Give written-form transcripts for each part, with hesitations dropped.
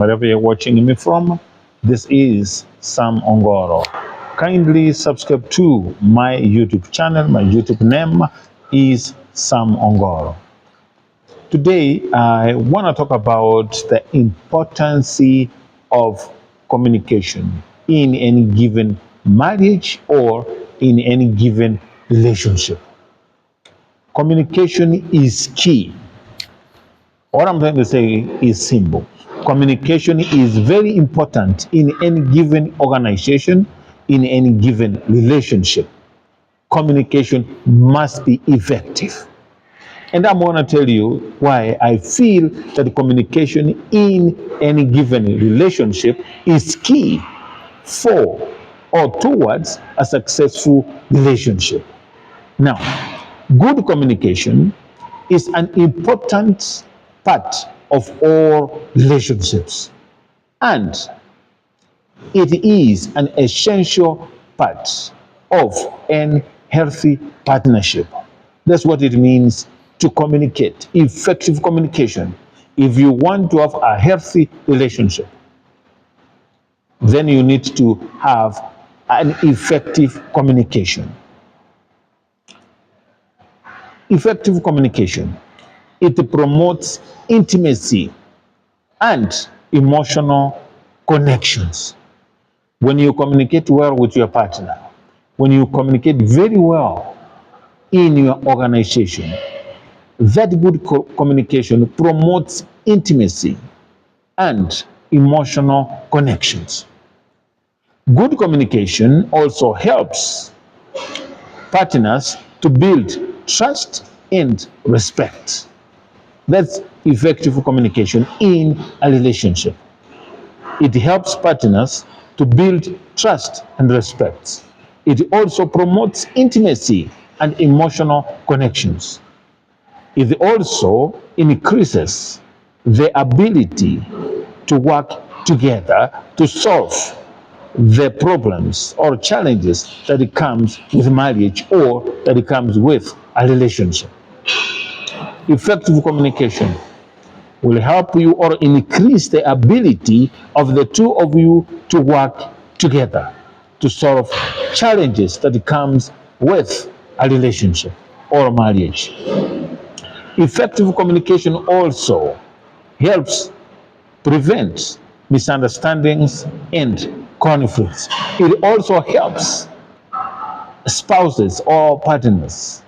Wherever you're watching me from, this is Sam Ongoro. Kindly subscribe to my YouTube channel. My YouTube name is Sam Ongoro. Today, I want to talk about the importance of communication in any given marriage or in any given relationship. Communication is key. What I'm trying to say is simple. Communication is very important in any given organization, in any given relationship. Communication must be effective. And I'm going to tell you why I feel that communication in any given relationship is key for or towards a successful relationship. Now, good communication is an important part of all relationships, and it is an essential part of a healthy partnership. That's what it means to communicate, effective communication. If you want to have a healthy relationship, then you need to have an effective communication. Effective communication, it promotes intimacy and emotional connections. When you communicate well with your partner, when you communicate very well in your organization, that good communication promotes intimacy and emotional connections. Good communication also helps partners to build trust and respect. That's effective communication in a relationship. It helps partners to build trust and respect. It also promotes intimacy and emotional connections. It also increases the ability to work together to solve the problems or challenges that it comes with marriage or that it comes with a relationship. Effective communication will help you or increase the ability of the two of you to work together to solve challenges that comes with a relationship or marriage. Effective communication also helps prevent misunderstandings and conflicts. It also helps spouses or partners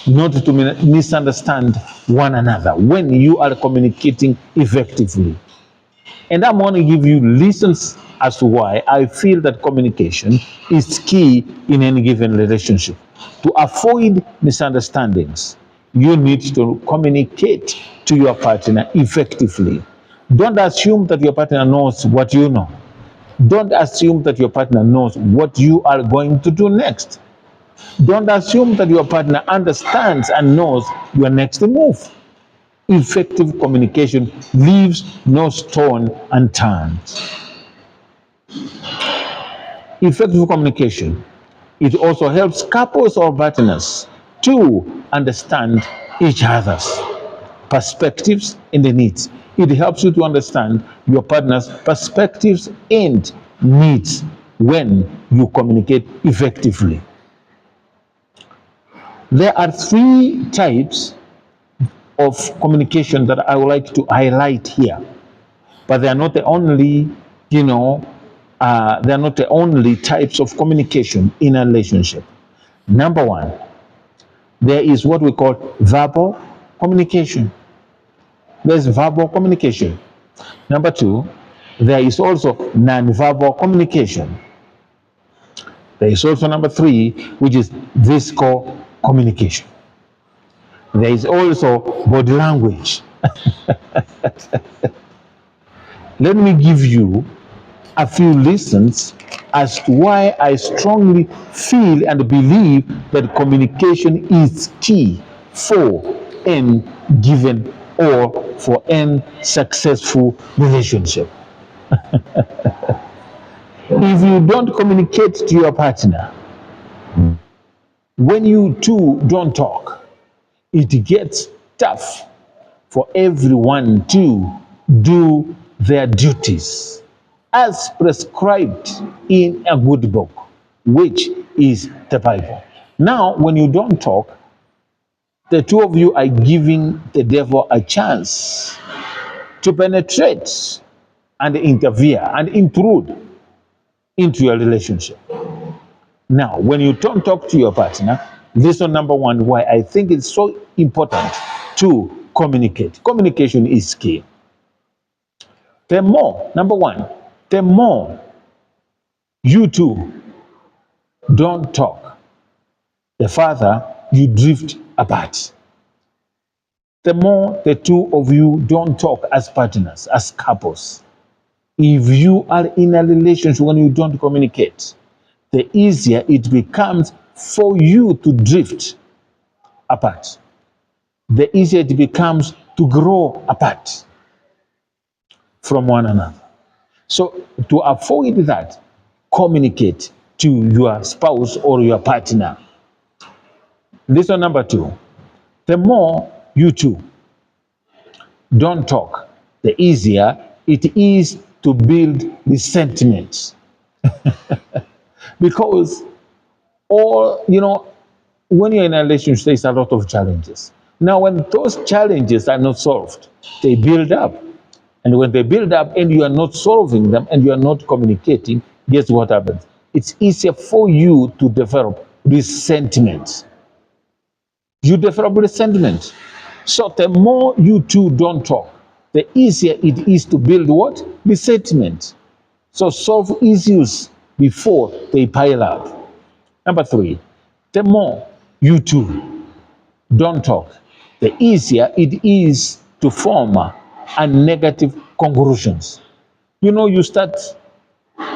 not to misunderstand one another when you are communicating effectively. And I'm going to give you reasons as to why I feel that communication is key in any given relationship. To avoid misunderstandings, you need to communicate to your partner effectively. Don't assume that your partner knows what you know. Don't assume that your partner knows what you are going to do next. Don't assume that your partner understands and knows your next move. Effective communication leaves no stone unturned. Effective communication, it also helps couples or partners to understand each other's perspectives and the needs. It helps you to understand your partner's perspectives and needs when you communicate effectively. There are three types of communication that I would like to highlight here, but they are not the only, they are not the only types of communication in a relationship. Number one, there is what we call verbal communication. There's verbal communication. Number two, there is also non-verbal communication. There is also number three, which is physical communication. There is also body language. Let me give you a few reasons as to why I strongly feel and believe that communication is key for any given or for any successful relationship. If you don't communicate to your partner, when you two don't talk, it gets tough for everyone to do their duties as prescribed in a good book, which is the Bible. Now, when you don't talk, the two of you are giving the devil a chance to penetrate and interfere and intrude into your relationship. Now, when you don't talk to your partner, this is number one why I think it's so important to communicate. Communication is key. The more, number one, the more you two don't talk, the farther you drift apart. The more the two of you don't talk as partners, as couples, if you are in a relationship when you don't communicate, the easier it becomes for you to drift apart. The easier it becomes to grow apart from one another. So, to avoid that, communicate to your spouse or your partner. Lesson number two, the more you two don't talk, the easier it is to build resentment. Because, or, when you're in a relationship, there's a lot of challenges. Now, when those challenges are not solved, they build up. And when they build up and you are not solving them and you are not communicating, guess what happens? It's easier for you to develop resentment. You develop resentment. So the more you two don't talk, the easier it is to build what? Resentment. So solve issues before they pile up. Number three, the more you two don't talk, the easier it is to form a negative conclusions. You start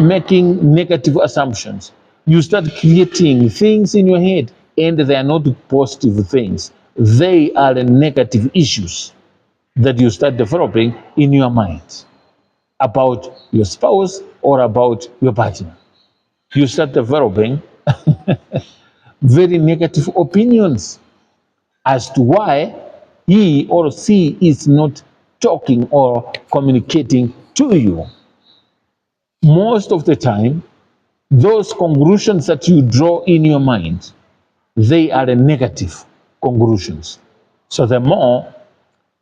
making negative assumptions. You start creating things in your head, and they are not positive things. They are the negative issues that you start developing in your mind about your spouse or about your partner. You start developing very negative opinions as to why he or she is not talking or communicating to you. Most of the time, those conclusions that you draw in your mind, they are the negative conclusions. So the more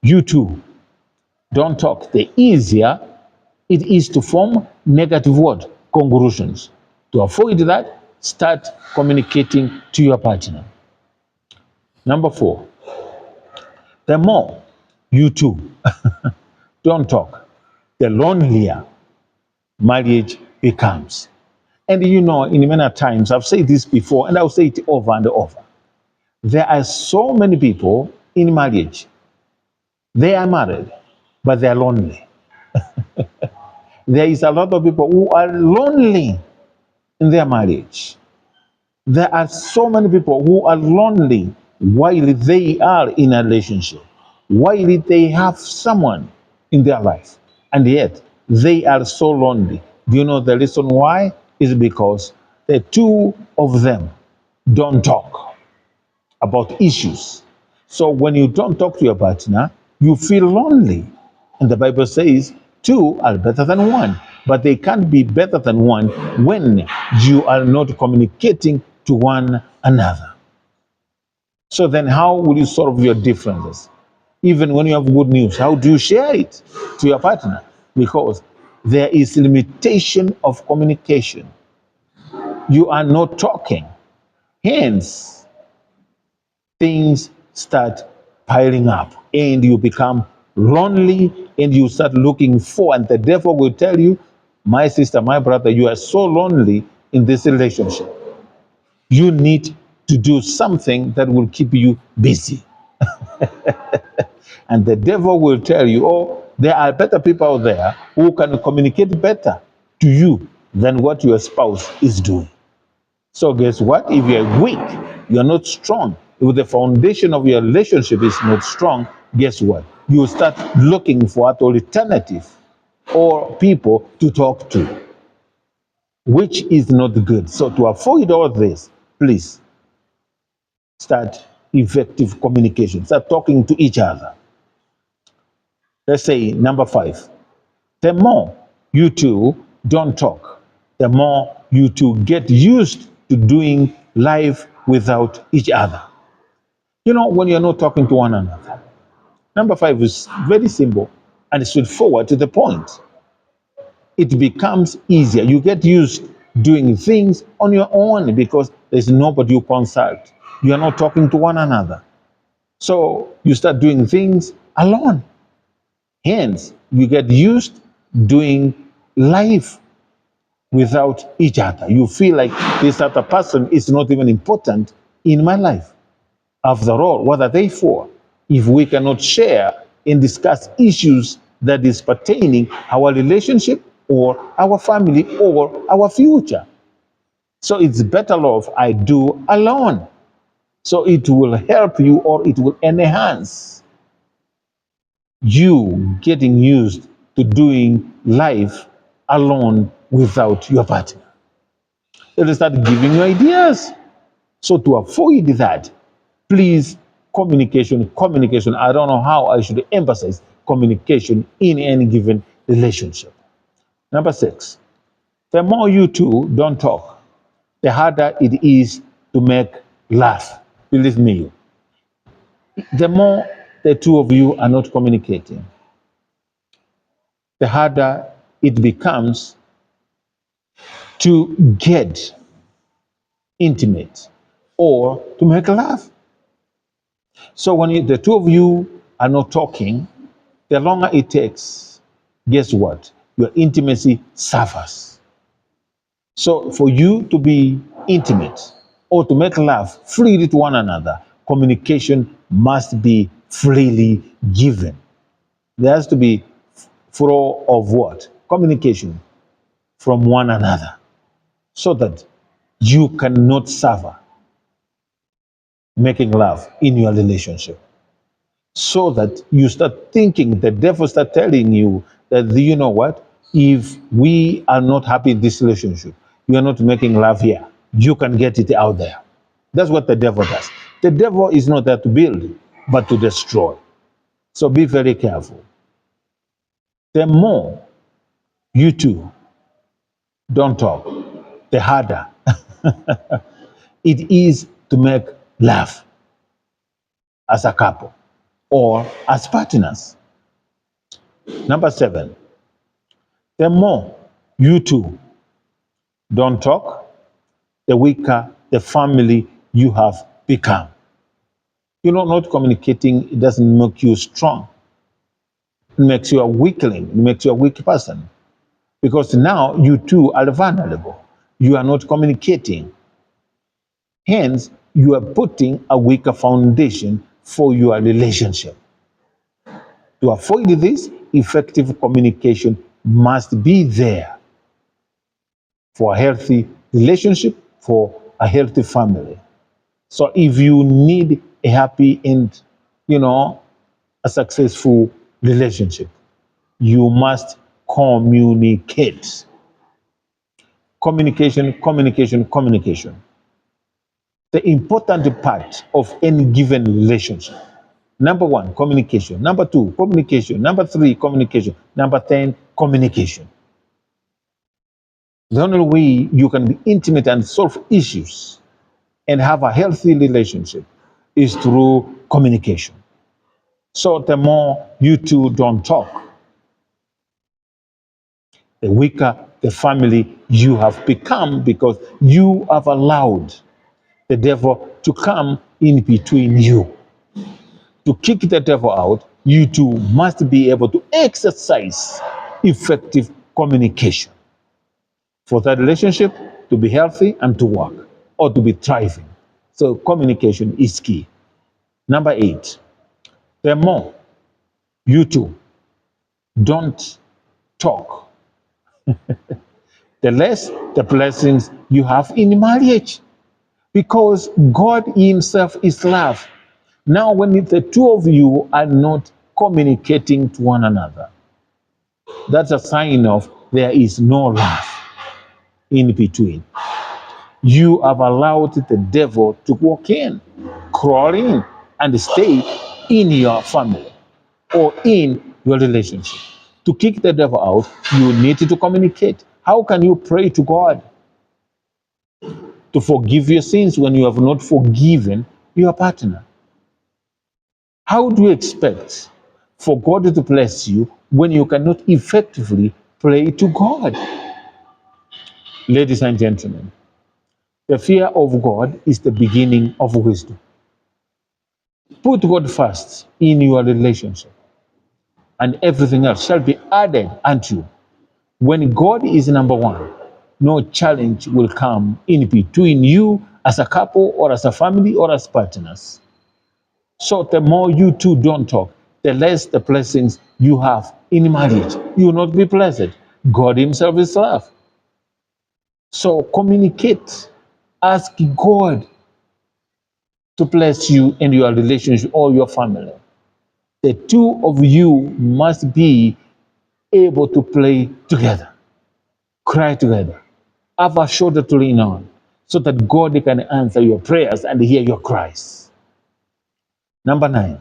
you two don't talk, the easier it is to form negative what? Conclusions. To avoid that, start communicating to your partner. Number four, the more you two don't talk, the lonelier marriage becomes. And in many times, I've said this before, and I'll say it over and over. There are so many people in marriage. They are married, but they are lonely. There is a lot of people who are lonely in their marriage. There are so many people who are lonely while they are in a relationship, while they have someone in their life, and yet they are so lonely. Do you know the reason why? Is because the two of them don't talk about issues. So when you don't talk to your partner, you feel lonely. And the Bible says two are better than one, but they can't be better than one when you are not communicating to one another. So then how will you solve your differences? Even when you have good news, how do you share it to your partner? Because there is limitation of communication. You are not talking. Hence, things start piling up and you become lonely and you start looking for, and the devil will tell you, my sister, my brother, you are so lonely in this relationship. You need to do something that will keep you busy. And the devil will tell you, oh, there are better people out there who can communicate better to you than what your spouse is doing. So guess what? If you're weak, you're not strong. If the foundation of your relationship is not strong, guess what? You start looking for an alternative or people to talk to, which is not good. So to avoid all this, please start effective communication. Start talking to each other. Let's say number 5. The more you two don't talk, the more you two get used to doing life without each other. You know, when you're not talking to one another. Number 5 is very simple and straightforward to the point. It becomes easier. You get used doing things on your own because there's nobody you consult. You are not talking to one another. So you start doing things alone. Hence, you get used doing life without each other. You feel like this other person is not even important in my life. After all, what are they for? If we cannot share and discuss issues that is pertaining our relationship or our family or our future. So it's better off I do alone. So it will help you or it will enhance you getting used to doing life alone without your partner. It'll start giving you ideas. So to avoid that, please, communication. I don't know how I should emphasize communication in any given relationship. Number 6, the more you two don't talk, the harder it is to make laugh. Believe me, the more the two of you are not communicating, the harder it becomes to get intimate or to make laugh. So when the two of you are not talking, the longer it takes, guess what? Your intimacy suffers. So for you to be intimate or to make love freely to one another, communication must be freely given. There has to be flow of what? Communication from one another so that you cannot suffer making love in your relationship. So that you start thinking, the devil start telling you that, you know what, if we are not happy in this relationship, you are not making love here, you can get it out there. That's what the devil does. The devil is not there to build, but to destroy. So be very careful. The more you two don't talk, the harder it is to make love as a couple or as partners. Number 7, the more you two don't talk, the weaker the family you have become. You know, not communicating, it doesn't make you strong. It makes you a weakling, it makes you a weak person. Because now you two are vulnerable. You are not communicating. Hence, you are putting a weaker foundation for your relationship. To avoid this, effective communication must be there for a healthy relationship, for a healthy family. So if you need a happy and, a successful relationship, you must communicate. Communication. The important part of any given relationship. Number 1, communication. Number 2, communication. Number 3, communication. Number 10, communication. The only way you can be intimate and solve issues and have a healthy relationship is through communication. So the more you two don't talk, the weaker the family you have become because you have allowed the devil to come in between you. To kick the devil out, you two must be able to exercise effective communication for that relationship to be healthy and to work or to be thriving. So communication is key. Number 8, the more you two don't talk, the less the blessings you have in marriage. Because God Himself is love. Now, when the two of you are not communicating to one another, that's a sign of there is no love in between. You have allowed the devil to walk in, crawl in, and stay in your family or in your relationship. To kick the devil out, you need to communicate. How can you pray to God to forgive your sins when you have not forgiven your partner? How do you expect for God to bless you when you cannot effectively pray to God? Ladies and gentlemen, the fear of God is the beginning of wisdom. Put God first in your relationship, and everything else shall be added unto you. When God is number one, no challenge will come in between you as a couple or as a family or as partners. So the more you two don't talk, the less the blessings you have in marriage. You will not be blessed. God Himself is love. So communicate. Ask God to bless you and your relationship or your family. The two of you must be able to play together, cry together, have a shoulder to lean on, so that God can answer your prayers and hear your cries. Number 9,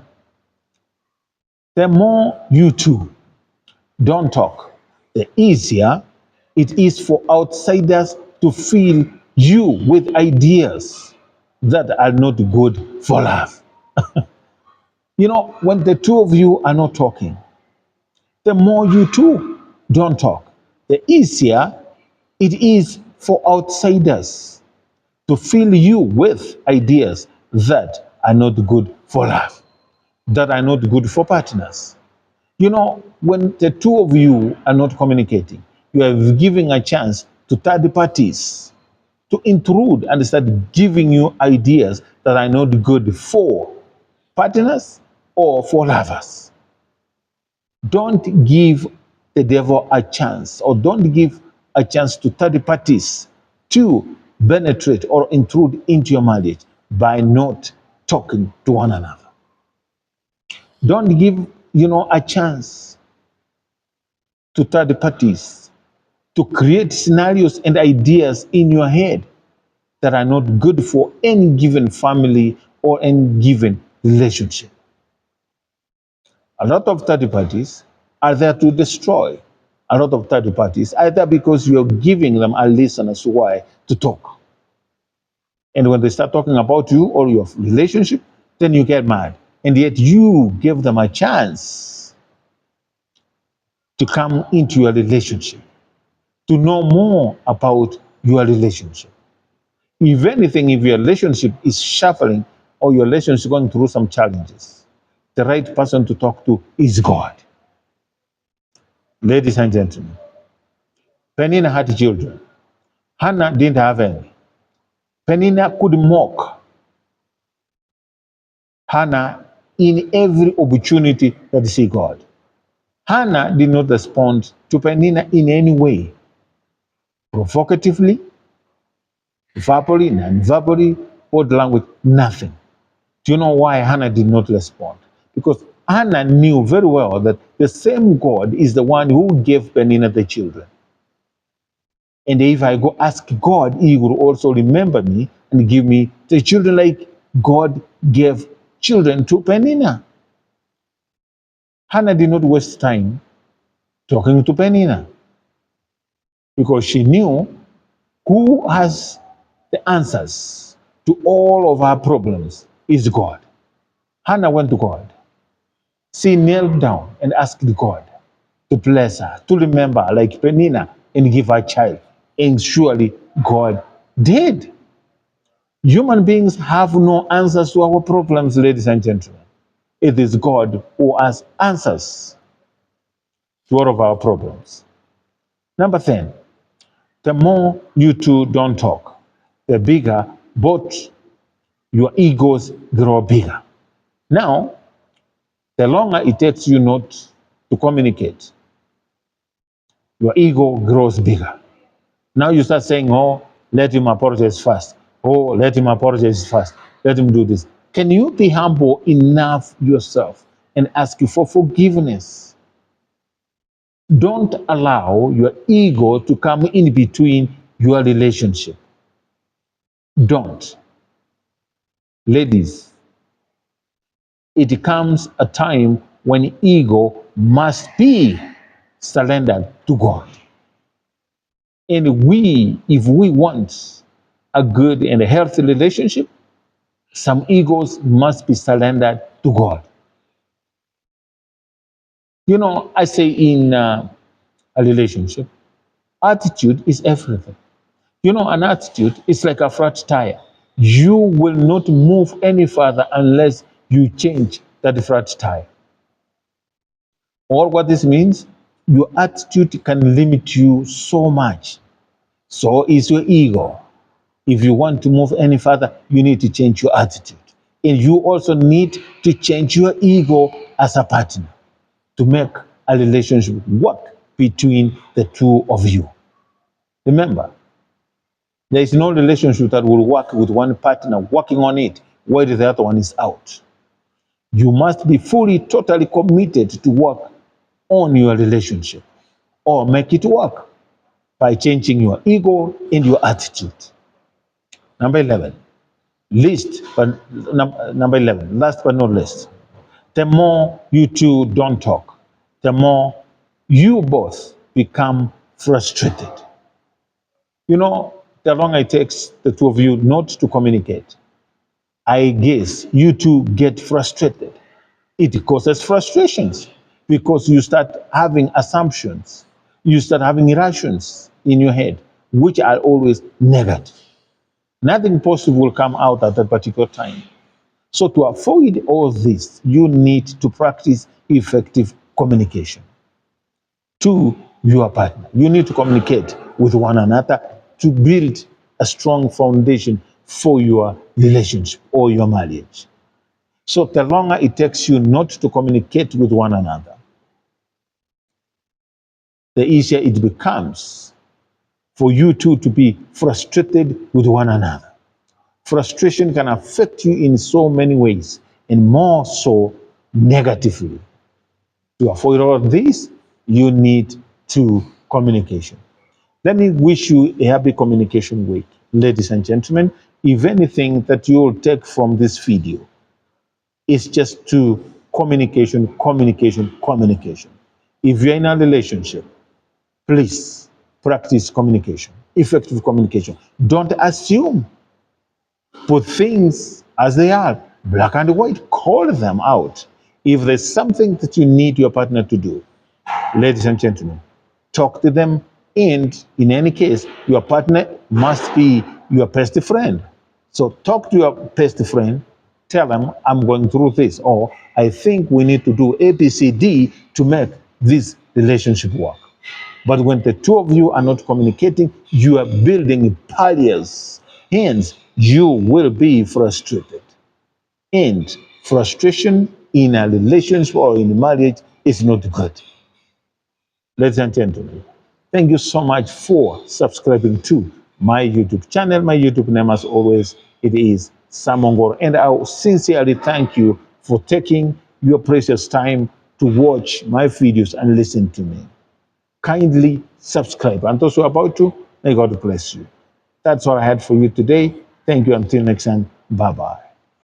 the more you two don't talk, the easier it is for outsiders to fill you with ideas that are not good for love. You know, when the two of you are not talking, the more you two don't talk, the easier it is for outsiders to fill you with ideas that are not good for love, that are not good for partners. You know, when the two of you are not communicating, you are giving a chance to third parties to intrude and start giving you ideas that are not good for partners or for lovers. Don't give the devil a chance, or don't give a chance to third parties to penetrate or intrude into your marriage by not talking to one another. Don't give, a chance to third parties to create scenarios and ideas in your head that are not good for any given family or any given relationship. A lot of third parties are there to destroy. A lot of third parties are there because you're giving them a reason as to why to talk. And when they start talking about you or your relationship, then you get mad. And yet you give them a chance to come into your relationship, to know more about your relationship. If anything, if your relationship is shuffling or your relationship is going through some challenges, the right person to talk to is God. Ladies and gentlemen, Penina had children. Hannah didn't have any. Penina could mock Hannah in every opportunity that she got. Hannah did not respond to Penina in any way, provocatively, verbally, non-verbally, body language, nothing. Do you know why Hannah did not respond? Because Hannah knew very well that the same God is the one who gave Penina the children. And if I go ask God, He will also remember me and give me the children like God gave children to Penina. Hannah did not waste time talking to Penina because she knew who has the answers to all of our problems is God. Hannah went to God. She knelt down and asked God to bless her, to remember like Penina and give her a child. And surely God did. Human beings have no answers to our problems, ladies and gentlemen. It is God who has answers to all of our problems. Number 10, the more you two don't talk, the bigger both your egos grow bigger. Now, the longer it takes you not to communicate, your ego grows bigger. Now you start saying, oh, let him apologize first. Oh, let him apologize first. Let him do this. Can you be humble enough yourself and ask you for forgiveness? Don't allow your ego to come in between your relationship. Don't. Ladies, it comes a time when ego must be surrendered to God. And if we want a good and a healthy relationship, some egos must be surrendered to God. You know, I say in a relationship, attitude is everything. You know, an attitude is like a flat tire. You will not move any further unless you change that flat tire. Or what this means, your attitude can limit you so much. So is your ego. If you want to move any further, you need to change your attitude. And you also need to change your ego as a partner to make a relationship work between the two of you. Remember, there is no relationship that will work with one partner working on it while the other one is out. You must be fully, totally committed to work on your relationship or make it work by changing your ego and your attitude. Number 11, number 11, last but not least, the more you two don't talk, the more you both become frustrated. You know, the longer it takes the two of you not to communicate, I guess you two get frustrated. It causes frustrations because you start having assumptions, you start having irrations in your head, which are always negative. Nothing positive will come out at that particular time. So, to avoid all this, you need to practice effective communication to your partner. You need to communicate with one another to build a strong foundation for your relationship or your marriage. So, the longer it takes you not to communicate with one another, the easier it becomes for you two to be frustrated with one another. Frustration can affect you in so many ways, and more so negatively. To avoid all of this, you need to communication. Let me wish you a happy communication week, ladies and gentlemen. If anything that you will take from this video is just to communication, communication, communication. If you're in a relationship, please practice communication, effective communication. Don't assume. Put things as they are, black and white. Call them out. If there's something that you need your partner to do, ladies and gentlemen, talk to them. And in any case, your partner must be your best friend. So talk to your best friend, tell them, I'm going through this, or I think we need to do A, B, C, D to make this relationship work. But when the two of you are not communicating, you are building barriers. Hence, you will be frustrated. And frustration in a relationship or in a marriage is not good. Ladies and gentlemen, thank you so much for subscribing to my YouTube channel. My YouTube name, as always, it is Sam Ongoro. And I sincerely thank you for taking your precious time to watch my videos and listen to me. Kindly subscribe. And those who are about to, may God bless you. That's all I had for you today. Thank you. Until next time. Bye-bye.